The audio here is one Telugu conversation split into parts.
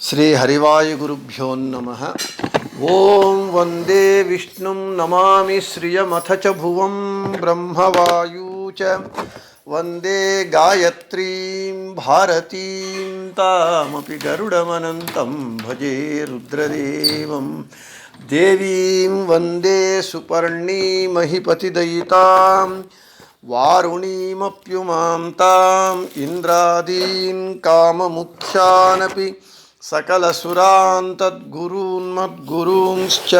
శ్రీ హరివాయుగురుభ్యో నమః. ఓం వందే విష్ణుం నమామి శ్రియమథ చ భువం బ్రహ్మవాయూ చ వందే గాయత్రీం భారతీం తామపి గరుడమనంతం భజే రుద్రదేవం దేవీం వందే సుపర్ణీమహిపతిదయితాం వారుణీమప్యుమాం తాం ఇంద్రాదీన్ కామముఖ్యానపి సకలసురాన్ తద్గురూన్మద్గురూంశ్చ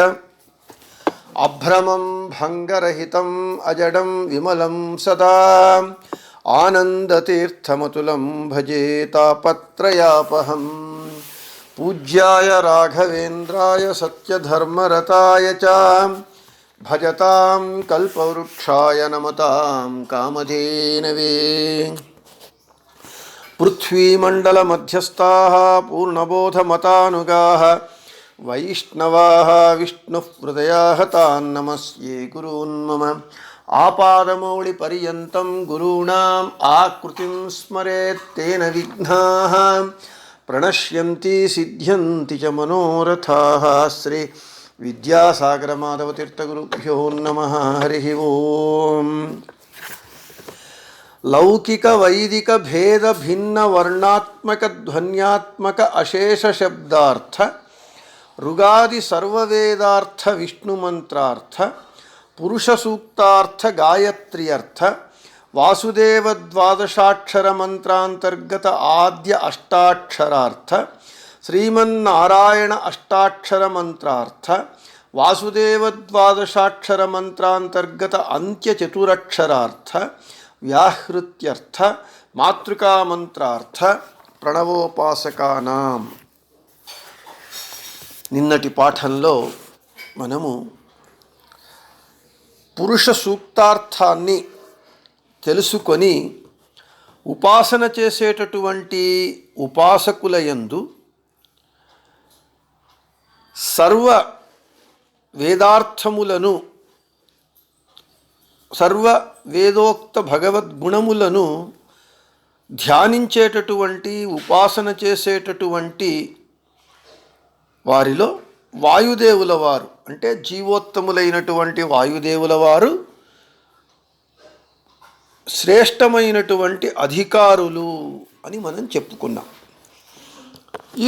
అభ్రమం భంగరహితం అజడం విమలం సదా ఆనందతీర్థమతులం భజే తాపత్రయాపహం. పూజ్యాయ రాఘవేంద్రాయ సత్యధర్మరతాయ చ భజతాం కల్పవృక్షాయ నమతాం కామధేనవే. పృథ్వీమండలమధ్యస్థాః పూర్ణబోధమతానుగాః వైష్ణవాః విష్ణుహృదయాః తాన్ నమస్యే గురూన్ మమ. ఆపాదమౌళిపర్యంతం గురూణాం ఆకృతిం స్మరేత్ తేన విఘ్నాః ప్రణశ్యంతి సిద్ధ్యంతి చ మనోరథాః. శ్రీ విద్యాసాగరమాధవతీర్థగురుభ్యో నమః. హరి ఓం. లౌకిక వైదిక భేద భిన్న వర్ణాత్మక ధ్వన్యాత్మక అశేష శబ్దార్థ ఋగాది సర్వవేదార్థ విష్ణుమంత్రార్థ పురుష సూక్తార్థ గాయత్ర్యర్థ వాసుదేవ ద్వాదశాక్షర మంత్రాంతర్గత ఆద్య అష్టాక్షరార్థ శ్రీమన్నారాయణ అష్టాక్షర మంత్రార్థ వాసుదేవ ద్వాదశాక్షర మంత్రాంతర్గత అంత్య చతురక్షరార్థ వ్యాహృత్యర్థ మాతృకామంత్రార్థ ప్రణవోపాసకానాం. నిన్నటి పాఠంలో మనము పురుష సూక్తార్థాన్ని తెలుసుకొని ఉపాసన చేసేటటువంటి ఉపాసకులయందు సర్వ వేదార్థములను సర్వ వేదోక్త భగవద్గుణములను ధ్యానించేటటువంటి ఉపాసన చేసేటటువంటి వారిలో వాయుదేవుల వారు అంటే జీవోత్తములైనటువంటి వాయుదేవుల వారు శ్రేష్టమైనటువంటి అధికారులు అని మనం చెప్పుకున్నాం.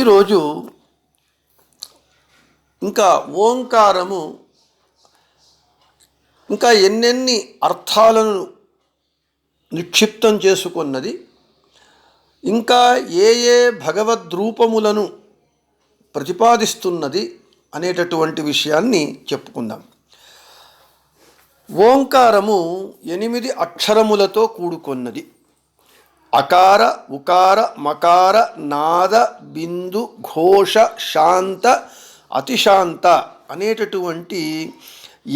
ఈరోజు ఇంకా ఓంకారము ఇంకా ఎన్నెన్ని అర్థాలను నిక్షిప్తం చేసుకున్నది, ఇంకా ఏ ఏ భగవద్రూపములను ప్రతిపాదిస్తున్నది అనేటటువంటి విషయాన్ని చెప్పుకుందాం. ఓంకారము 8 అక్షరములతో కూడుకొన్నది. అకార ఉకార మకార నాద బిందు ఘోష శాంత అతిశాంత అనేటటువంటి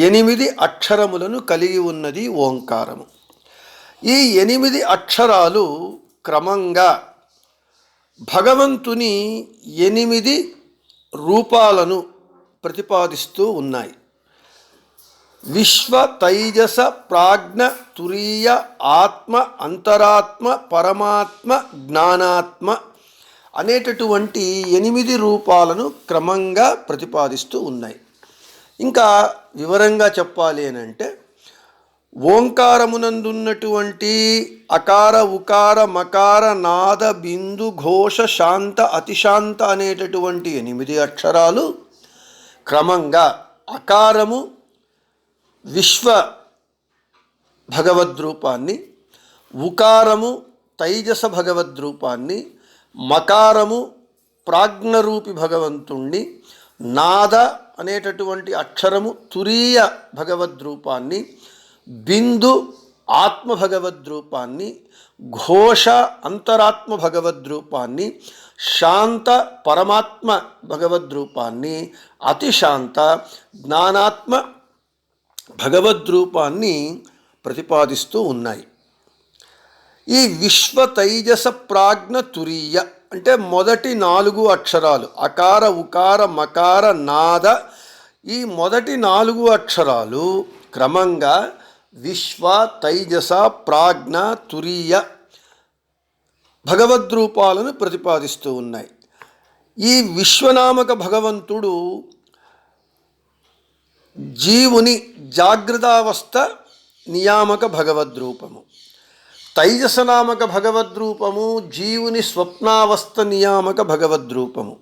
8 అక్షరములను కలిగి ఉన్నది ఓంకారము. ఈ 8 అక్షరాలు క్రమంగా భగవంతుని 8 రూపాలను ప్రతిపాదిస్తూ ఉన్నాయి. విశ్వ తైజస ప్రాజ్ఞ తురీయ ఆత్మ అంతరాత్మ పరమాత్మ జ్ఞానాత్మ అనేటటువంటి 8 రూపాలను క్రమంగా ప్రతిపాదిస్తూ ఉన్నాయి. ఇంకా వివరంగా చెప్పాలి అని అంటే ఓంకారమునందున్నటువంటి అకార ఉకార మకార నాద బిందు ఘోష శాంత అతిశాంత అనేటటువంటి 8 అక్షరాలు క్రమంగా అకారము విశ్వ భగవద్రూపాన్ని, ఉకారము తైజస భగవద్రూపాన్ని, మకారము ప్రాజ్ఞరూపి భగవంతుణ్ణి, నాద అనేటటువంటి అక్షరము తురీయ భగవద్రూపాన్ని, బిందు ఆత్మ భగవద్రూపాన్ని, ఘోష అంతరాత్మ భగవద్రూపాన్ని, శాంత పరమాత్మ భగవద్రూపాన్ని, అతిశాంత జ్ఞానాత్మ భగవద్రూపాన్ని ప్రతిపాదిస్తూ ఉన్నాయి. ఈ విశ్వ తైజస ప్రాజ్ఞ తురీయ అంటే మొదటి 4 అక్షరాలు అకార ఉకార మకార నాద, ఈ మొదటి 4 అక్షరాలు క్రమంగా విశ్వ తైజస ప్రాజ్ఞ తురీయ భగవద్రూపాలను ప్రతిపాదిస్తూ ఉన్నాయి. ఈ విశ్వనామక భగవంతుడు జీవుని జాగ్రత్తావస్థ నియామక భగవద్రూపము, తైజసనామక భగవద్రూపము జీవుని స్వప్నావస్థ నియామక భగవద్రూపము,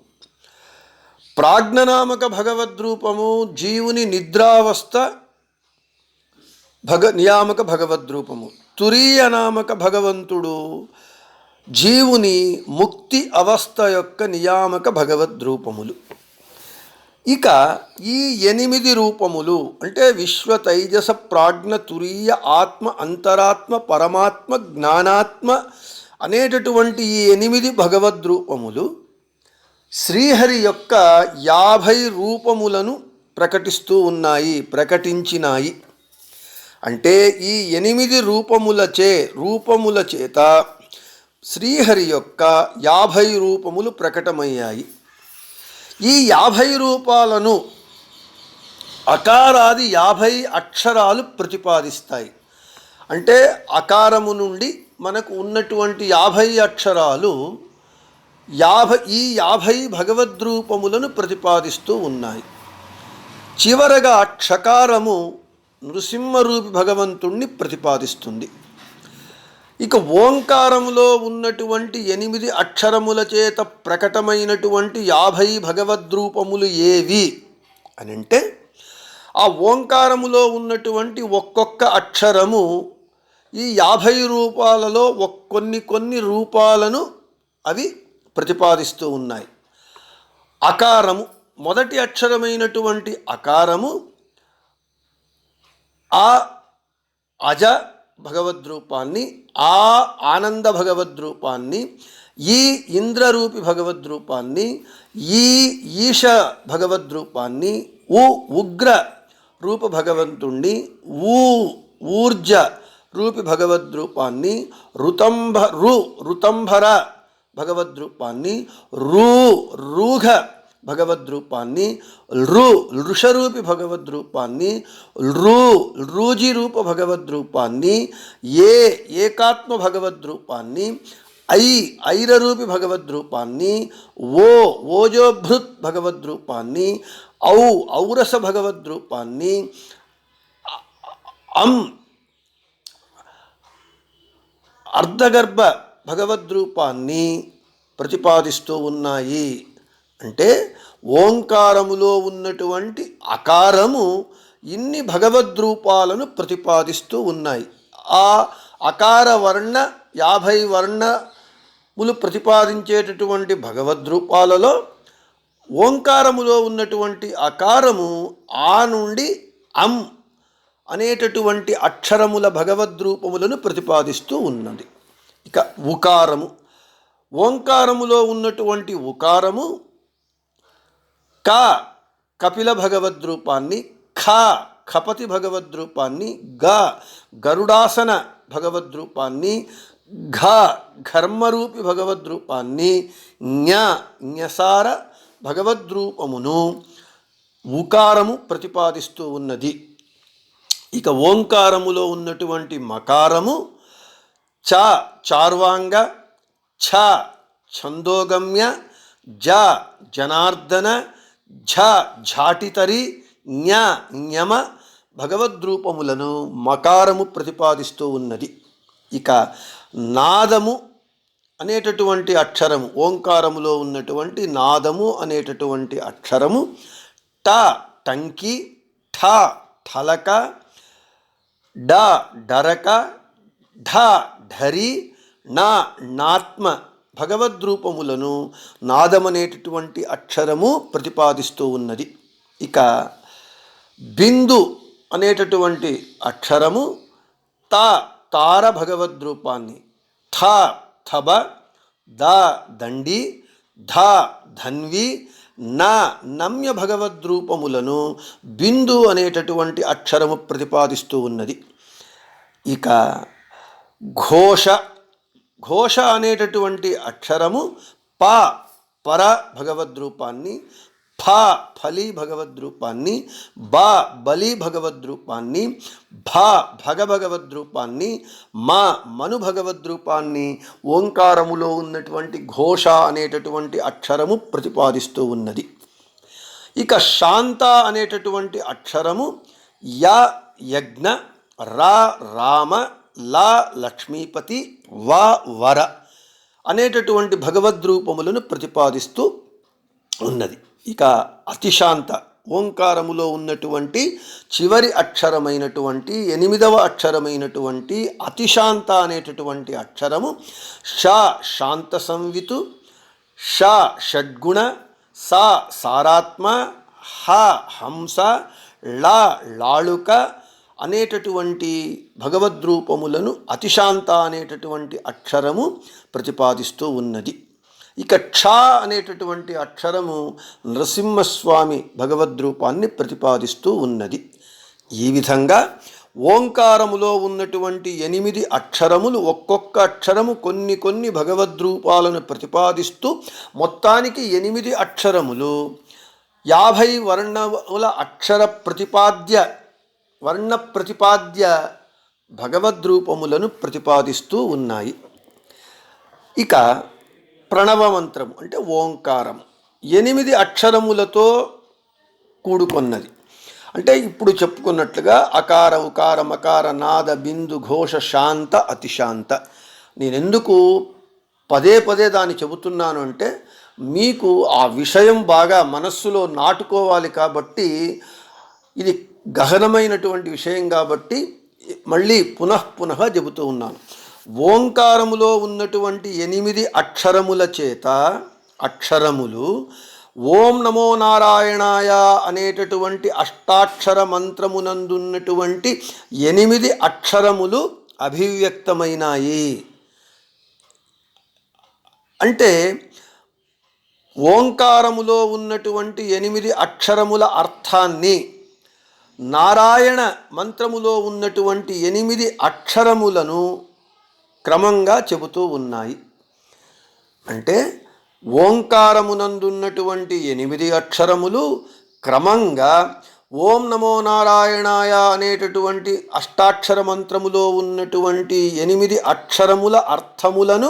ప్రాజ్ఞనామక భగవద్రూపము జీవుని నిద్రావస్థ నియామక భగవద్రూపము, తురీయ నామక భగవంతుడు జీవుని ముక్తి అవస్థ యొక్క నియామక భగవద్రూపములు. ఇక ఈ 8 రూపములు అంటే విశ్వ తైజస ప్రాజ్ఞ తురీయ ఆత్మ అంతరాత్మ పరమాత్మ జ్ఞానాత్మ అనేటటువంటి ఈ 8 భగవద్రూపములు శ్రీహరి యొక్క 50 రూపములను ప్రకటిస్తూ ఉన్నాయి, ప్రకటించినాయి. అంటే ఈ 8 రూపముల చేత శ్రీహరి యొక్క 50 రూపములు ప్రకటమయ్యాయి. ఈ 50 రూపాలను అకారాది 50 అక్షరాలు ప్రతిపాదిస్తాయి. అంటే అకారము నుండి మనకు ఉన్నటువంటి 50 అక్షరాలు ఈ 50 భగవద్రూపములను ప్రతిపాదిస్తూ ఉన్నాయి. చివరగా క్షకారము నృసింహరూపి భగవంతుణ్ణి ప్రతిపాదిస్తుంది. ఇక ఓంకారములో ఉన్నటువంటి 8 అక్షరముల చేత ప్రకటమైనటువంటి 50 భగవద్రూపములు ఏవి అని అంటే, ఆ ఓంకారములో ఉన్నటువంటి ఒక్కొక్క అక్షరము ఈ 50 రూపాలలో కొన్ని రూపాలను అవి ప్రతిపాదిస్తూ ఉన్నాయి. అకారము, మొదటి అక్షరమైనటువంటి అకారము ఆ అజ భగవద్రూపాన్ని, ఆ ఆనంద భగవద్రూపాన్ని, ఈ ఇంద్రరూపి భగవద్రూపాన్ని, ఈ ఈశ భగవద్రూపాన్ని, ఉగ్ర రూప భగవంతుణ్ణి, ఊర్జ రూపి భగవద్రూపాన్ని, ఋతంభర భగవద్రూపాన్ని, రూఘ భగవద్రూపాన్ని, ఋషరూపి భగవద్రూపాన్ని, రూజి రూప భగవద్రూపాన్ని, ఏకాత్మ భగవద్రూపాన్ని, ఐరరూపి భగవద్రూపాన్ని, ఓజోభృత్ భగవద్రూపాన్ని, ఔరస భగవద్రూపాన్ని, అర్ధగర్భ భగవద్రూపాన్ని ప్రతిపాదిస్తూ ఉన్నాయి. అంటే ఓంకారములో ఉన్నటువంటి అకారము ఇన్ని భగవద్రూపాలను ప్రతిపాదిస్తూ ఉన్నాయి. ఆ అకార వర్ణ 50 వర్ణములు ప్రతిపాదించేటటువంటి భగవద్రూపాలలో ఓంకారములో ఉన్నటువంటి అకారము ఆ నుండి అనేటటువంటి అక్షరముల భగవద్రూపములను ప్రతిపాదిస్తూ ఉన్నది. ఇక ఉకారము, ఓంకారములో ఉన్నటువంటి ఉకారము కపిల భగవద్రూపాన్ని, ఖపతి భగవద్రూపాన్ని, గరుడాసన భగవద్రూపాన్ని, ఘర్మరూపి భగవద్రూపాన్ని, జ్ఞసార భగవద్రూపమును ఉకారము ప్రతిపాదిస్తూ ఉన్నది. ఇక ఓంకారములో ఉన్నటువంటి మకారము చార్వాంగ, ఛందోగమ్య, జనార్దన, ఝాటితరి, జ్ఞమ భగవద్రూపములను మకారము ప్రతిపాదిస్తూ ఉన్నది. ఇక నాదము అనేటటువంటి అక్షరము, ఓంకారములో ఉన్నటువంటి నాదము అనేటటువంటి అక్షరము టంకి, ఠలక, డరక, ఢరి, నాత్మ భగవద్రూపములను నాదమనేటటువంటి అక్షరము ప్రతిపాదిస్తూ ఉన్నది. ఇక బిందు అనేటటువంటి అక్షరము తార భగవద్రూపాన్ని, థబ, దండి, ధన్వి, నమ్య భగవద్రూపములను బిందు అనేటటువంటి అక్షరము ప్రతిపాదిస్తూ ఉన్నది. ఇక ఘోష అనేటటువంటి అక్షరము పర భగవద్రూపాన్ని, ఫ ఫలి భగవద్రూపాన్ని, బ బలి భగవద్రూపాన్ని, భ భగవద్రూపాన్ని, మను భగవద్రూపాన్ని ఓంకారములో ఉన్నటువంటి ఘోష అనేటటువంటి అక్షరము ప్రతిపాదిస్తూ ఉన్నది. ఇక శాంత అనేటటువంటి అక్షరము య యజ్ఞ, రా రామ, లా లక్ష్మీపతి, వ వర అనేటటువంటి భగవద్రూపములను ప్రతిపాదిస్తూ ఉన్నది. ఇక అతిశాంత ఓంకారములో ఉన్నటువంటి చివరి అక్షరమైనటువంటి 8వ అక్షరమైనటువంటి అతిశాంత అనేటటువంటి అక్షరము ష శాంత సంవితు, ష షడ్గుణ, సా సారాత్మ, హ హంస, లా లాళుక అనేటటువంటి భగవద్రూపములను అతిశాంత అనేటటువంటి అక్షరము ప్రతిపాదిస్తూ ఉన్నది. ఇక క్ష అనేటటువంటి అక్షరము నరసింహస్వామి భగవద్రూపాన్ని ప్రతిపాదిస్తూ ఉన్నది. ఈ విధంగా ఓంకారములో ఉన్నటువంటి 8 అక్షరములు ఒక్కొక్క అక్షరము కొన్ని భగవద్రూపాలను ప్రతిపాదిస్తూ మొత్తానికి 8 అక్షరములు 50 వర్ణముల అక్షర వర్ణ ప్రతిపాద్య భగవద్రూపములను ప్రతిపాదిస్తూ ఉన్నాయి. ఇక ప్రణవ మంత్రము అంటే ఓంకారం 8 అక్షరములతో కూడుకొన్నది. అంటే ఇప్పుడు చెప్పుకున్నట్లుగా అకార ఉకార మకార నాద బిందు ఘోష శాంత అతిశాంత. నేనెందుకు పదే దాన్ని చెబుతున్నాను అంటే మీకు ఆ విషయం బాగా మనస్సులో నాటుకోవాలి కాబట్టి, ఇది గహనమైనటువంటి విషయం కాబట్టి మళ్ళీ పునః చెబుతూ ఉన్నాను. ఓంకారములో ఉన్నటువంటి 8 అక్షరముల చేత అక్షరములు ఓం నమో నారాయణాయ అనేటటువంటి అష్టాక్షర మంత్రమునందున్నటువంటి 8 అక్షరములు అభివ్యక్తమైనాయి. అంటే ఓంకారములో ఉన్నటువంటి 8 అక్షరముల అర్థాన్ని నారాయణ మంత్రములో ఉన్నటువంటి 8 అక్షరములను క్రమంగా చెబుతూ ఉన్నాయి. అంటే ఓంకారమునందున్నటువంటి 8 అక్షరములు క్రమంగా ఓం నమో నారాయణాయ అనేటటువంటి అష్టాక్షర మంత్రములో ఉన్నటువంటి 8 అక్షరముల అర్థములను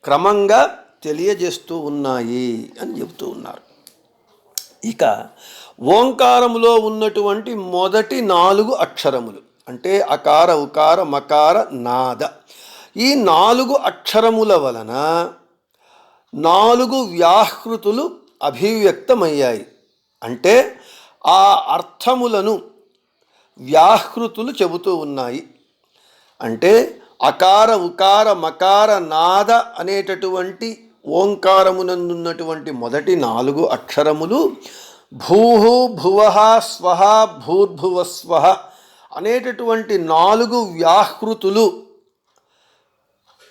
క్రమంగా తెలియజేస్తూ ఉన్నాయి అని చెబుతూ ఉన్నారు. ఇక ఓంకారములో ఉన్నటువంటి మొదటి 4 అక్షరములు అంటే అకార ఉకార మకార నాద, ఈ 4 అక్షరముల వలన 4 వ్యాహృతులు అభివ్యక్తమయ్యాయి. అంటే ఆ అర్థములను వ్యాహృతులు చెబుతూ ఉన్నాయి. అంటే అకార ఉకార మకార నాద అనేటటువంటి ఓంకారమునందున్నటువంటి మొదటి 4 అక్షరములు భూః భువః స్వః భూర్భువస్వః అనేటటువంటి 4 వ్యాహృతులు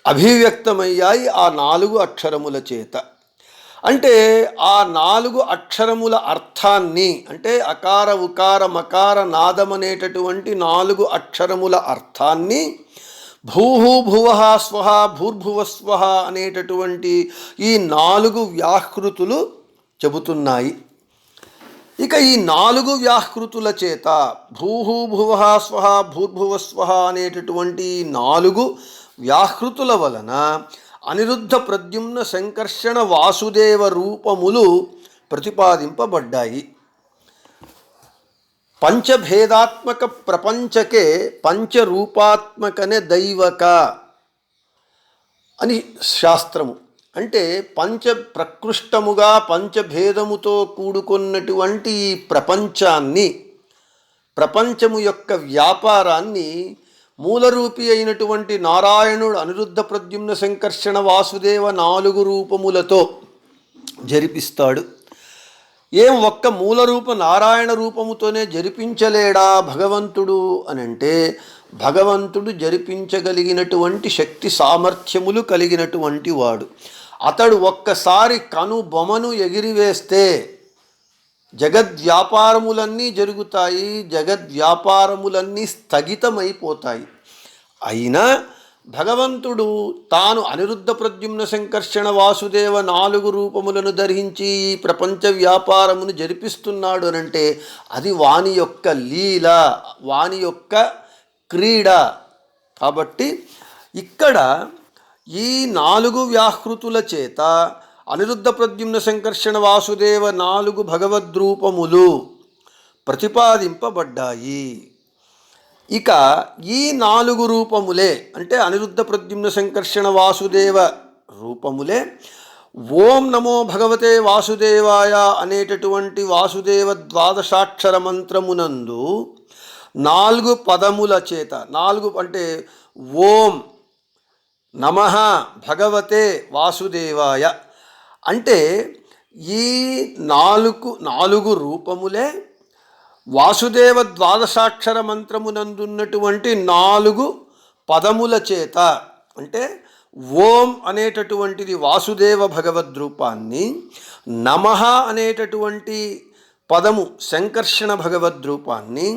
అభివ్యక్తమయ్యాయి ఆ 4 అక్షరముల చేత. అంటే ఆ 4 అక్షరముల అర్థాన్ని అంటే అకార ఉకార మకార నాదమనేటటువంటి 4 అక్షరముల అర్థాన్ని భూః భువః స్వః భూర్భువస్వః అనేటటువంటి ఈ 4 వ్యాహృతులు చెబుతున్నాయి. ఇక ఈ 4 వ్యాహృతుల చేత భూః భువః స్వః భూర్భువస్వః అనేటటువంటి 4 వ్యాహృతుల వలన అనిరుద్ధ ప్రద్యుమ్న సంకర్షణ వాసుదేవ రూపములు ప్రతిపాదింపబడ్డాయి. పంచభేదాత్మక ప్రపంచకే పంచరూపాత్మకనే దైవక అని శాస్త్రము. అంటే ప్రకృష్టముగా పంచభేదముతో కూడుకున్నటువంటి ఈ ప్రపంచము యొక్క వ్యాపారాన్ని మూలరూపి అయినటువంటి నారాయణుడు అనిరుద్ధ ప్రద్యుమ్న సంకర్షణ వాసుదేవ 4 రూపములతో జరిపిస్తాడు. ఒక్క మూలరూప నారాయణ రూపముతోనే జరిపించలేడా భగవంతుడు అనంటే, భగవంతుడు జరిపించగలిగినటువంటి శక్తి సామర్థ్యములు కలిగినటువంటి వాడు. అతడు ఒక్కసారి కనుబొమను ఎగిరివేస్తే జగద్వ్యాపారములన్నీ జరుగుతాయి, జగద్వ్యాపారములన్నీ స్థగితమైపోతాయి. అయినా భగవంతుడు తాను అనిరుద్ధ ప్రద్యుమ్న సంకర్షణ వాసుదేవ 4 రూపములను ధరించి ఈ ప్రపంచ వ్యాపారమును జరిపిస్తున్నాడు అనంటే అది వాని యొక్క లీల, వాని యొక్క క్రీడ. కాబట్టి ఇక్కడ ఈ 4 వ్యాహృతుల చేత అనిరుద్ధ ప్రద్యుమ్న సంకర్షణ వాసుదేవ 4 భగవద్రూపములు ప్రతిపాదింపబడ్డాయి. ఇక ఈ 4 రూపములే అంటే అనిరుద్ధ ప్రద్యుమ్న సంకర్షణ వాసుదేవ రూపములే ఓం నమో భగవతే వాసుదేవాయ అనేటటువంటి వాసుదేవ ద్వాదశాక్షర మంత్రమునందు 4 పదముల చేత, 4 అంటే ఓం నమః భగవతే వాసుదేవాయ అంటే ఈ 4 రూపములే వాసుదేవ ద్వాదశాక్షర మంత్రమునందున్నటువంటి 4 పదముల చేత, అంటే ఓం అనేటటువంటిది వాసుదేవ భగవద్రూపాన్ని, నమః అనేటటువంటి పదము సంకర్షణ భగవద్రూపాన్ని,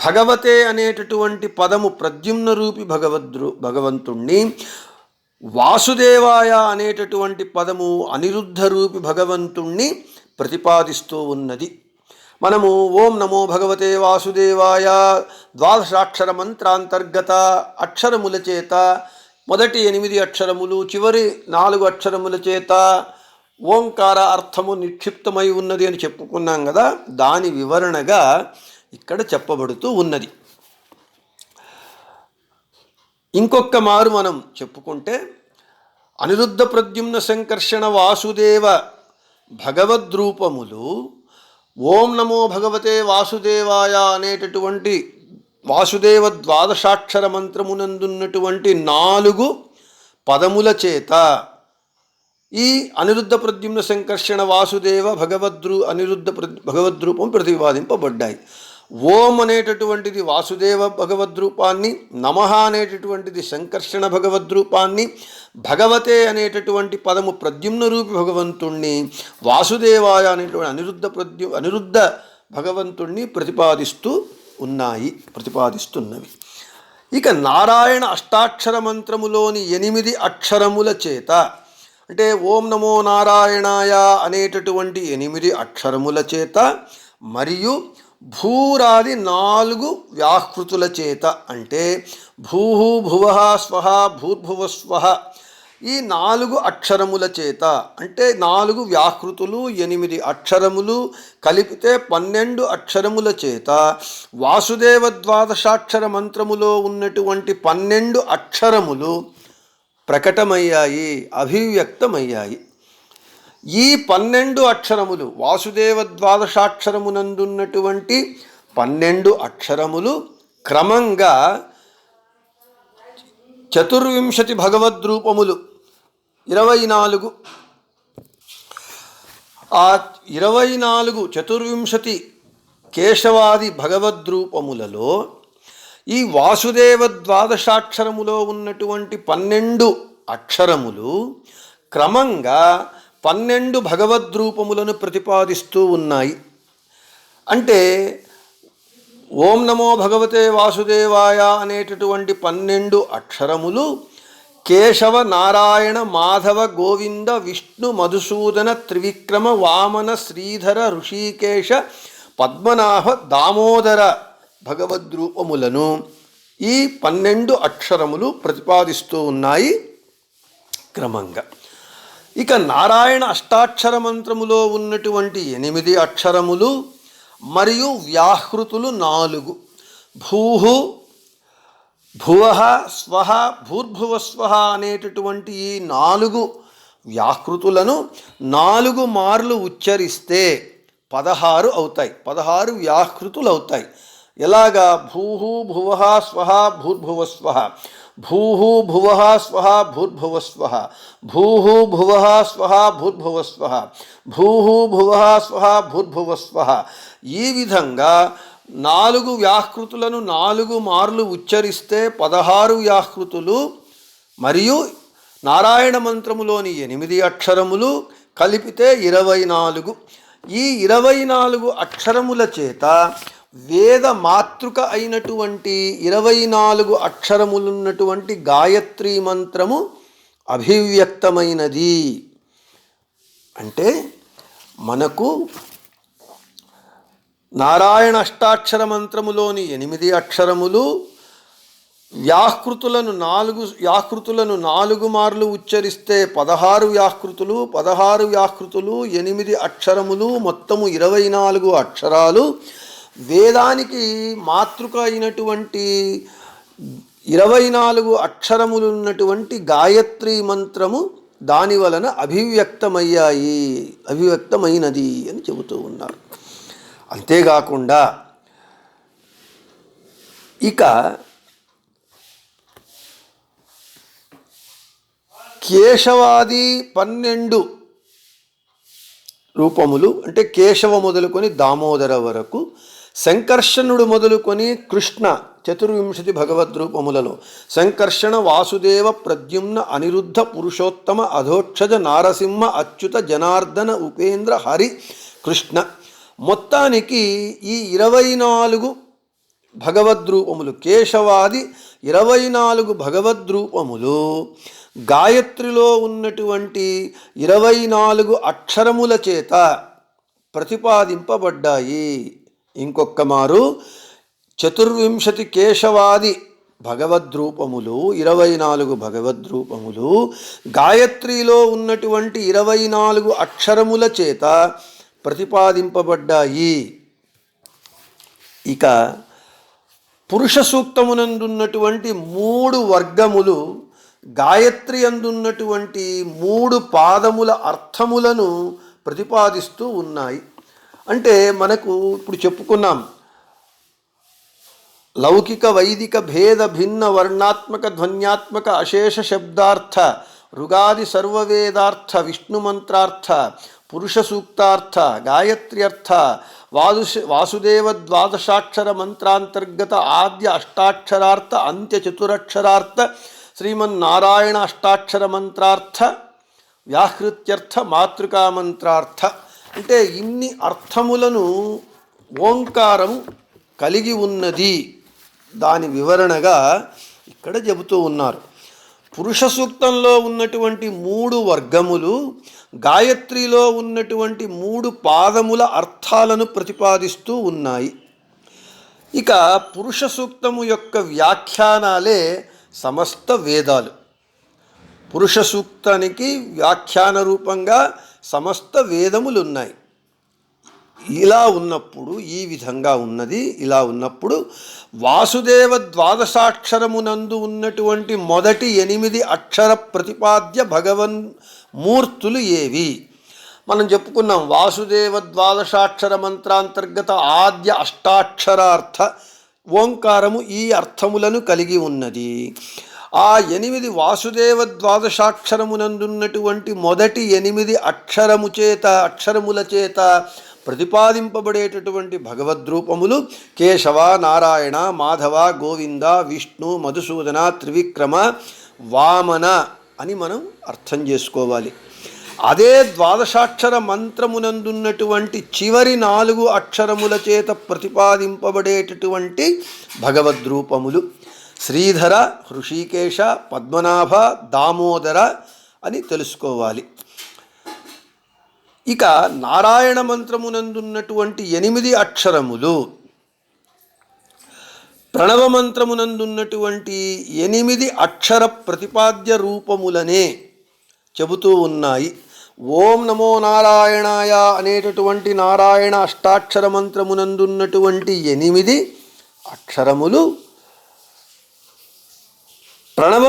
భగవతే అనేటటువంటి పదము ప్రద్యుమ్న రూపి భగవంతుణ్ణి, వాసుదేవాయ అనేటటువంటి పదము అనిరుద్ధ రూపి భగవంతుణ్ణి ప్రతిపాదిస్తూ ఉన్నది. మనము ఓం నమో భగవతే వాసుదేవాయ ద్వాదశాక్షర మంత్రాంతర్గత అక్షరముల చేత మొదటి 8 అక్షరములు చివరి 4 అక్షరముల చేత ఓంకార అర్థము నిక్షిప్తమై ఉన్నది అని చెప్పుకున్నాం కదా, దాని వివరణగా ఇక్కడ చెప్పబడుతూ ఉన్నది. ఇంకొక మారు మనం చెప్పుకుంటే అనిరుద్ధ ప్రద్యుమ్న సంకర్షణ వాసుదేవ భగవద్రూపములు ఓం నమో భగవతే వాసుదేవాయ అనేటటువంటి వాసుదేవ ద్వాదశాక్షర మంత్రమునందున్నటువంటి 4 పదముల చేత ఈ అనిరుద్ధ ప్రద్యుమ్న సంకర్షణ వాసుదేవ భగవద్రూపం ప్రతిపాదింపబడ్డాయి. ఓం అనేటటువంటిది వాసుదేవ భగవద్రూపాన్ని, నమః అనేటటువంటిది సంకర్షణ భగవద్రూపాన్ని, భగవతే అనేటటువంటి పదము ప్రద్యుమ్న రూపి భగవంతుణ్ణి, వాసుదేవాయ అనేటువంటి అనిరుద్ధ భగవంతుణ్ణి ప్రతిపాదిస్తున్నవి. ఇక నారాయణ అష్టాక్షర మంత్రములోని 8 అక్షరముల చేత అంటే ఓం నమో నారాయణాయ అనేటటువంటి 8 అక్షరముల చేత మరియు భూరాది 4 వ్యాహృతుల చేత అంటే భూహు భువః స్వః భూర్భువస్వః ఈ 4 అక్షరముల చేత అంటే 4 వ్యాహృతులు 8 అక్షరములు కలిపితే 12 అక్షరముల చేత వాసుదేవ ద్వాదశాక్షర మంత్రములో ఉన్నటువంటి 12 అక్షరములు ప్రకటమయ్యాయి, అభివ్యక్తమయ్యాయి. ఈ 12 అక్షరములు వాసుదేవ ద్వాదశాక్షరమునందున్నటువంటి 12 అక్షరములు క్రమంగా 24 భగవద్రూపములు 24 ఆ 24 24 కేశవాది భగవద్రూపములలో ఈ వాసుదేవ ద్వాదశాక్షరములో ఉన్నటువంటి 12 అక్షరములు క్రమంగా 12 భగవద్రూపములను ప్రతిపాదిస్తూ ఉన్నాయి. అంటే ఓం నమో భగవతే వాసుదేవాయ అనేటటువంటి 12 అక్షరములు కేశవ నారాయణ మాధవ గోవింద విష్ణు మధుసూదన త్రివిక్రమ వామన శ్రీధర ఋషికేశ పద్మనాభ దామోదర భగవద్రూపములను ఈ 12 అక్షరములు ప్రతిపాదిస్తూ ఉన్నాయి క్రమంగా. ఇక నారాయణ అష్టాక్షర మంత్రములో ఉన్నటువంటి 8 అక్షరములు మరియు వ్యాహృతులు 4 భూహు భువః స్వః భూర్భువస్వః అనేటటువంటి ఈ 4 వ్యాహృతులను 4 మార్లు ఉచ్చరిస్తే 16 అవుతాయి, 16 వ్యాహృతులు అవుతాయి. ఎలాగా భూహు భువః స్వః భూర్భువస్వః, భూహు భువః స్వః భూర్భువస్వః, భూహు భువః స్వః భూర్భువస్వః, భూహు భువః స్వః భూర్భువస్వః. ఈ విధంగా 4 వ్యాహృతులను 4 మార్లు ఉచ్చరిస్తే 16 వ్యాహృతులు మరియు నారాయణ మంత్రములోని 8 అక్షరములు కలిపితే 24. ఈ 24 అక్షరముల చేత వేద మాతృక అయినటువంటి 24 అక్షరములున్నటువంటి గాయత్రీ మంత్రము అభివ్యక్తమైనది. అంటే మనకు నారాయణ అష్టాక్షర మంత్రములోని 8 అక్షరములు వ్యాకృతులను 4 మార్లు ఉచ్చరిస్తే 16 వ్యాకృతులు, 16 వ్యాకృతులు 8 అక్షరములు, మొత్తము 24 అక్షరాలు. వేదానికి మాతృక అయినటువంటి 24 అక్షరములు ఉన్నటువంటి గాయత్రీ మంత్రము దాని వలన అభివ్యక్తమైనది అని చెబుతూ ఉన్నారు. అంతేకాకుండా ఇక కేశవాది 12 రూపములు, అంటే కేశవ మొదలుకొని దామోదర వరకు, సంకర్షణుడు మొదలుకొని కృష్ణ 24 భగవద్రూపములలో సంకర్షణ, వాసుదేవ, ప్రద్యుమ్న, అనిరుద్ధ, పురుషోత్తమ, అధోక్షజ, నారసింహ, అచ్యుత, జనార్దన, ఉపేంద్ర, హరి, కృష్ణ, మొత్తానికి ఈ 24 భగవద్రూపములు, కేశవాది 24 భగవద్రూపములు గాయత్రిలో ఉన్నటువంటి 24 అక్షరముల చేత ప్రతిపాదింపబడ్డాయి. ఇంకొక్క మారు 24 కేశవాది భగవద్రూపములు, 24 భగవద్రూపములు గాయత్రిలో ఉన్నటువంటి 24 అక్షరముల చేత ప్రతిపాదింపబడ్డాయి. ఇక పురుష సూక్తమునందున్నటువంటి 3 వర్గములు గాయత్రి అందున్నటువంటి 3 పాదముల అర్థములను ప్రతిపాదిస్తూ ఉన్నాయి. అంటే మనకు ఇప్పుడు చెప్పుకున్నాం, లౌకిక వైదిక భేద భిన్న వర్ణాత్మక ధ్వన్యాత్మక అశేష శబ్దార్థ ఋగాది సర్వవేదార్థ విష్ణు మంత్రార్థ పురుష సూక్తార్థ గాయత్ర్యర్థ వాసుదేవ ద్వాదశాక్షర మంత్రాంతర్గత ఆద్య అష్టాక్షరార్థ అంత్య చతురక్షరార్థ శ్రీమన్నారాయణ అష్టాక్షర మంత్రార్థ వ్యాహృత్యర్థ మాతృకా మంత్రార్థ, అంటే ఇన్ని అర్థములను ఓంకారం కలిగి ఉన్నది. దాని వివరణగా ఇక్కడ చెబుతూ ఉన్నారు. పురుష సూక్తంలో ఉన్నటువంటి 3 వర్గములు గాయత్రిలో ఉన్నటువంటి 3 పాదముల అర్థాలను ప్రతిపాదిస్తూ ఉన్నాయి. ఇక పురుష సూక్తము యొక్క వ్యాఖ్యానాలే సమస్త వేదాలు. పురుష సూక్తానికి వ్యాఖ్యాన రూపంగా సమస్త వేదములు ఉన్నాయి. ఇలా ఉన్నప్పుడు, ఈ విధంగా ఉన్నది, ఇలా ఉన్నప్పుడు వాసుదేవ ద్వాదశాక్షరమునందు ఉన్నటువంటి మొదటి 8 అక్షర ప్రతిపాద్య భగవన్ మూర్తులు ఏవి? మనం చెప్పుకున్నాం, వాసుదేవ ద్వాదశాక్షర మంత్రాంతర్గత ఆద్య అష్టాక్షరార్థ ఓంకారము ఈ అర్థములను కలిగి ఉన్నది. ఆ 8 వాసుదేవ ద్వాదశాక్షరమునందున్నటువంటి మొదటి 8 అక్షరముల చేత ప్రతిపాదింపబడేటటువంటి భగవద్రూపములు కేశవ, నారాయణ, మాధవ, గోవింద, విష్ణు, మధుసూదన, త్రివిక్రమ, వామన అని మనం అర్థం చేసుకోవాలి. అదే ద్వాదశాక్షర మంత్రమునందున్నటువంటి చివరి 4 అక్షరముల చేత ప్రతిపాదింపబడేటటువంటి భగవద్రూపములు శ్రీధర, హృషికేశ, పద్మనాభ, దామోదర అని తెలుసుకోవాలి. ఇక నారాయణ మంత్రమునందున్నటువంటి 8 అక్షరములు ప్రణవ మంత్రమునందున్నటువంటి 8 అక్షర ప్రతిపాద్య రూపములనే చెబుతూ ఉన్నాయి. ఓం నమో నారాయణాయ అనేటటువంటి నారాయణ అష్టాక్షర మంత్రమునందున్నటువంటి 8 అక్షరములు ప్రణవ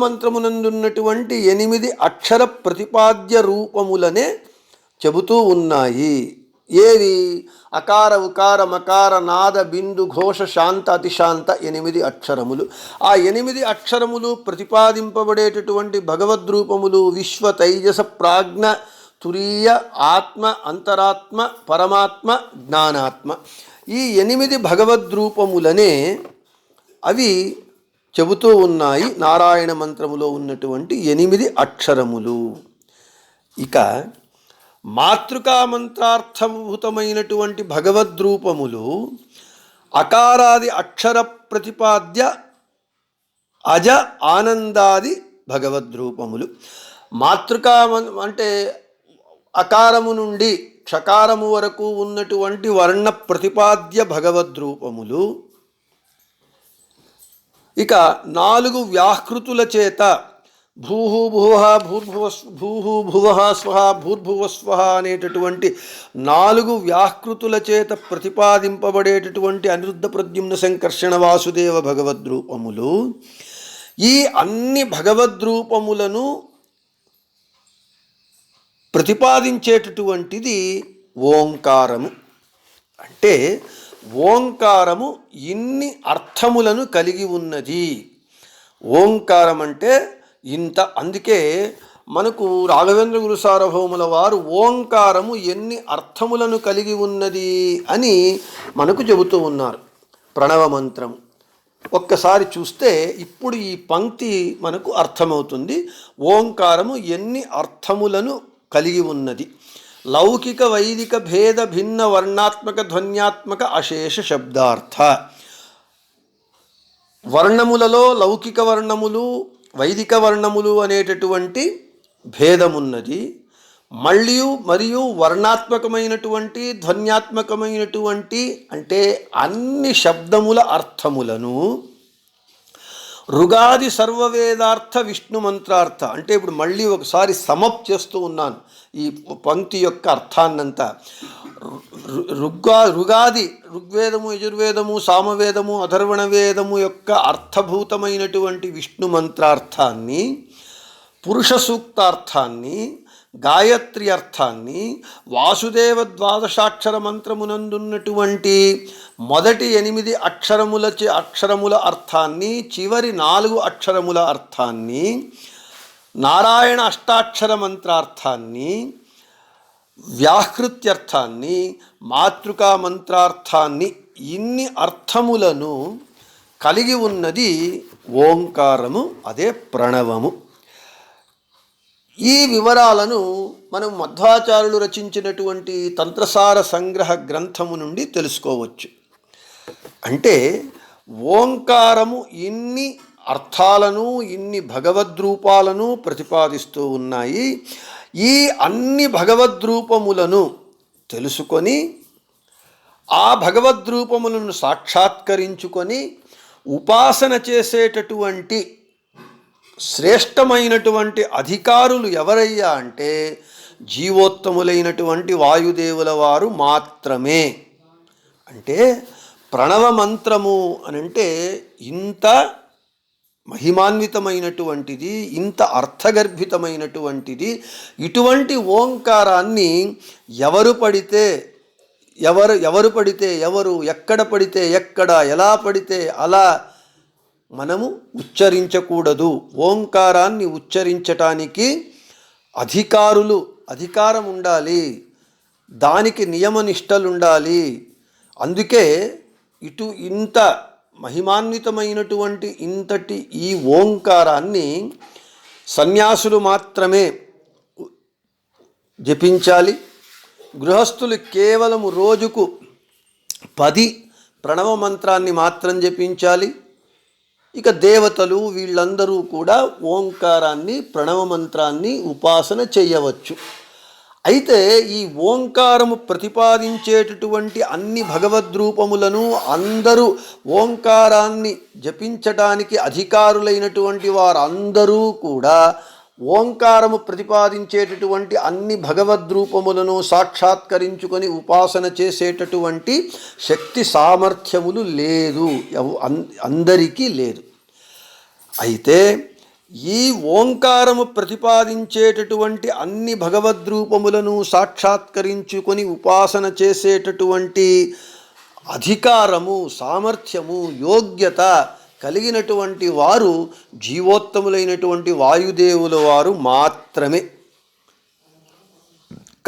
మంత్రమునందున్నటువంటి 8 అక్షర ప్రతిపాద్య రూపములనే చెబుతూ ఉన్నాయి. ఏవి? అకార, ఉకార, మకార, నాద, బిందు, ఘోష, శాంత, అతిశాంత 8 అక్షరములు. ఆ 8 అక్షరములు ప్రతిపాదింపబడేటటువంటి భగవద్రూపములు విశ్వ, తైజస, ప్రాజ్ఞ, తురీయ, ఆత్మ, అంతరాత్మ, పరమాత్మ, జ్ఞానాత్మ. ఈ 8 భగవద్రూపములనే అవి చెబుతూ ఉన్నాయి నారాయణ మంత్రములో ఉన్నటువంటి 8 అక్షరములు. ఇక మాతృకా మంత్రార్థభూతమైనటువంటి భగవద్రూపములు అకారాది అక్షర ప్రతిపాద్య అజ ఆనందాది భగవద్రూపములు. మాతృకా అంటే అకారము నుండి క్షకారము వరకు ఉన్నటువంటి వర్ణ ప్రతిపాద్య భగవద్రూపములు. ఇక 4 వ్యాహృతుల చేత భూహు భువః భూహు భువః స్వః భూర్భువస్వః అనేటటువంటి 4 వ్యాహృతుల చేత ప్రతిపాదింపబడేటటువంటి అనిరుద్ధ ప్రద్యుమ్న సంకర్షణ వాసుదేవ భగవద్రూపములు. ఈ అన్ని భగవద్రూపములను ప్రతిపాదించేటటువంటిది ఓంకారము. అంటే ఓంకారము ఇన్ని అర్థములను కలిగి ఉన్నది. ఓంకారం అంటే ఇంత. అందుకే మనకు రాఘవేంద్ర గురు సార్వభౌముల వారు ఓంకారము ఎన్ని అర్థములను కలిగి ఉన్నది అని మనకు చెబుతూ ఉన్నారు. ప్రణవ మంత్రము ఒక్కసారి చూస్తే ఇప్పుడు ఈ పంక్తి మనకు అర్థమవుతుంది. ఓంకారము ఎన్ని అర్థములను కలిగి ఉన్నది. లౌకిక వైదిక భేద భిన్న వర్ణాత్మక ధ్వన్యాత్మక అశేష శబ్దార్థ. వర్ణములలో లౌకిక వర్ణములు వైదిక వర్ణములు అనేటటువంటి భేదమున్నది. మరియు వర్ణాత్మకమైనటువంటి ధ్వన్యాత్మకమైనటువంటి అంటే అన్ని శబ్దముల అర్థములను ఋగాది సర్వవేదార్థ విష్ణు మంత్రార్థ. అంటే ఇప్పుడు మళ్ళీ ఒకసారి సమప్ చేస్తూ ఉన్నాను ఈ పంక్తి యొక్క అర్థాన్నంతా. ఋగాది ఋగ్వేదము యజుర్వేదము సామవేదము అథర్వణ వేదము యొక్క అర్థభూతమైనటువంటి విష్ణు మంత్రార్థాన్ని, పురుష సూక్తార్థాన్ని, గాయత్రి అర్థాన్ని, వాసుదేవ ద్వాదశాక్షర మంత్రమునందున్నటువంటి మొదటి 8 అక్షరముల అర్థాన్ని, చివరి 4 అక్షరముల అర్థాన్ని, నారాయణ అష్టాక్షర మంత్రార్థాన్ని, వ్యాహృత్యర్థాన్ని, మాతృకా మంత్రార్థాన్ని, ఇన్ని అర్థములను కలిగి ఉన్నది ఓంకారము. అదే ప్రణవము. ఈ వివరాలను మనం మధ్వాచార్యులు రచించినటువంటి తంత్రసార సంగ్రహ గ్రంథము నుండి తెలుసుకోవచ్చు. అంటే ఓంకారము ఇన్ని అర్థాలను ఇన్ని భగవద్రూపాలను ప్రతిపాదిస్తూ ఉన్నాయి. ఈ అన్ని భగవద్రూపములను తెలుసుకొని ఆ భగవద్రూపములను సాక్షాత్కరించుకొని ఉపాసన చేసేటటువంటి శ్రేష్టమైనటువంటి అధికారులు ఎవరయ్యా అంటే జీవోత్తములైనటువంటి వాయుదేవుల వారు మాత్రమే. అంటే ప్రణవ మంత్రము అనంటే ఇంత మహిమాన్వితమైనటువంటిది, ఇంత అర్థగర్భితమైనటువంటిది. ఇటువంటి ఓంకారాన్ని ఎవరు పడితే ఎవరు ఎక్కడ పడితే ఎక్కడ ఎలా పడితే అలా మనము ఉచ్చరించకూడదు. ఓంకారాన్ని ఉచ్చరించటానికి అధికారం ఉండాలి, దానికి నియమనిష్టలుండాలి. అందుకే ఇంత మహిమాన్వితమైనటువంటి ఇంతటి ఈ ఓంకారాన్ని సన్యాసులు మాత్రమే జపించాలి. గృహస్థులు కేవలం రోజుకు 10 ప్రణవ మంత్రాన్ని మాత్రం జపించాలి. ఇక దేవతలు వీళ్ళందరూ కూడా ఓంకారాన్ని ప్రణవ మంత్రాన్ని ఉపాసన చేయవచ్చు. అయితే ఈ ఓంకారము ప్రతిపాదించేటటువంటి అన్ని భగవద్రూపములను అందరూ ఓంకారాన్ని జపించటానికి అధికారులైనటువంటి వారందరూ కూడా ఓంకారము ప్రతిపాదించేటటువంటి అన్ని భగవద్రూపములను సాక్షాత్కరించుకొని ఉపాసన చేసేటటువంటి శక్తి సామర్థ్యములు లేదు, అందరికీ లేదు. అయితే ఈ ఓంకారము ప్రతిపాదించేటటువంటి అన్ని భగవద్రూపములను సాక్షాత్కరించుకొని ఉపాసన చేసేటటువంటి అధికారము, సామర్థ్యము, యోగ్యత కలిగినటువంటి వారు జీవోత్తములైనటువంటి వాయుదేవుల వారు మాత్రమే.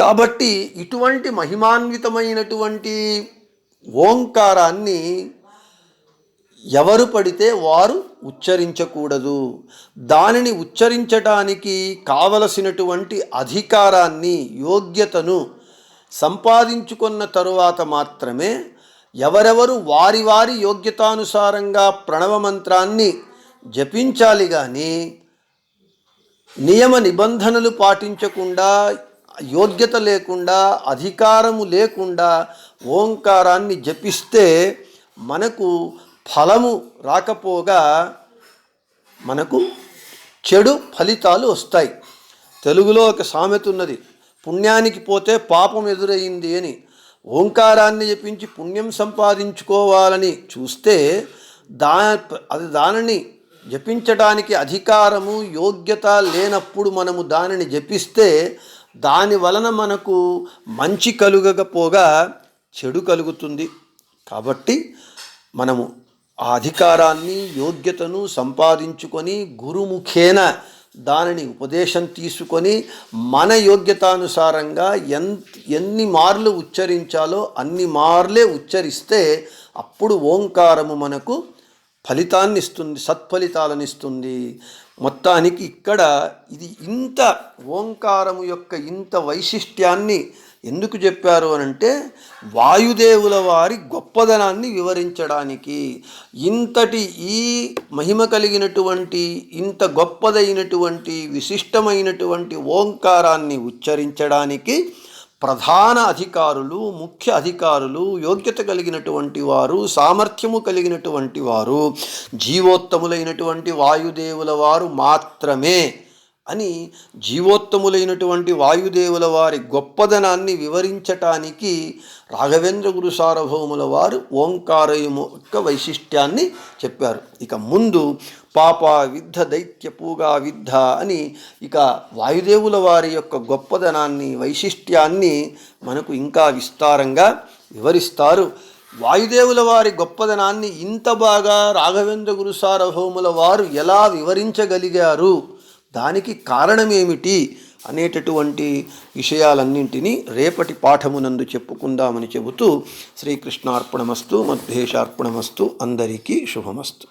కాబట్టి ఇటువంటి మహిమాన్వితమైనటువంటి ఓంకారాన్ని ఎవరు పడితే వారు ఉచ్చరించకూడదు. దానిని ఉచ్చరించడానికి కావలసినటువంటి అధికారాన్ని, యోగ్యతను సంపాదించుకున్న తరువాత మాత్రమే ఎవరెవరు వారి వారి యోగ్యతానుసారంగా ప్రణవ మంత్రాన్ని జపించాలి. కానీ నియమ నిబంధనలు పాటించకుండా, యోగ్యత లేకుండా, అధికారము లేకుండా ఓంకారాన్ని జపిస్తే మనకు ఫలము రాకపోగా మనకు చెడు ఫలితాలు వస్తాయి. తెలుగులో ఒక సామెత ఉన్నది, పుణ్యానికి పోతే పాపం ఎదురయ్యింది అని. ఓంకారాన్ని జపించి పుణ్యం సంపాదించుకోవాలని చూస్తే దానిని జపించడానికి అధికారము, యోగ్యత లేనప్పుడు మనము దానిని జపిస్తే దాని వలన మనకు మంచి కలుగకపోగా చెడు కలుగుతుంది. కాబట్టి మనము ఆ అధికారాన్ని, యోగ్యతను సంపాదించుకొని గురుముఖేన దానిని ఉపదేశం తీసుకొని మన యోగ్యతానుసారంగా ఎన్ని మార్లు ఉచ్చరించాలో అన్ని మార్లే ఉచ్చరిస్తే అప్పుడు ఓంకారము మనకు ఫలితాన్ని ఇస్తుంది, సత్ఫలితాలను ఇస్తుంది. మొత్తానికి ఇక్కడ ఇది ఇంత ఓంకారము యొక్క ఇంత వైశిష్ట్యాన్ని ఎందుకు చెప్పారు అనంటే వాయుదేవుల వారి గొప్పదనాన్ని వివరించడానికి. ఇంతటి ఈ మహిమ కలిగినటువంటి, ఇంత గొప్పదైనటువంటి, విశిష్టమైనటువంటి ఓంకారాన్ని ఉచ్చరించడానికి ప్రధాన అధికారులు, ముఖ్య అధికారులు, యోగ్యత కలిగినటువంటి వారు, సామర్థ్యము కలిగినటువంటి వారు జీవోత్తములైనటువంటి వాయుదేవుల వారు మాత్రమే అని జీవోత్తములైనటువంటి వాయుదేవుల వారి గొప్పదనాన్ని వివరించటానికి రాఘవేంద్ర గురు సార్వభౌముల వారు ఓంకారము యొక్క వైశిష్ట్యాన్ని చెప్పారు. ఇక ముందు పాప విద్ధ దైత్య పూగా విద్ధ అని ఇక వాయుదేవుల వారి యొక్క గొప్పదనాన్ని, వైశిష్ట్యాన్ని మనకు ఇంకా విస్తారంగా వివరిస్తారు. వాయుదేవుల వారి గొప్పదనాన్ని ఇంత బాగా రాఘవేంద్ర గురు సార్వభౌముల వారు ఎలా వివరించగలిగారు, దానికి కారణమేమిటి అనేటటువంటి విషయాలన్నింటినీ రేపటి పాఠమునందు చెప్పుకుందామని చెబుతూ శ్రీకృష్ణార్పణమస్తు, మధ్యేశార్పణమస్తు. అందరికీ శుభమస్తు.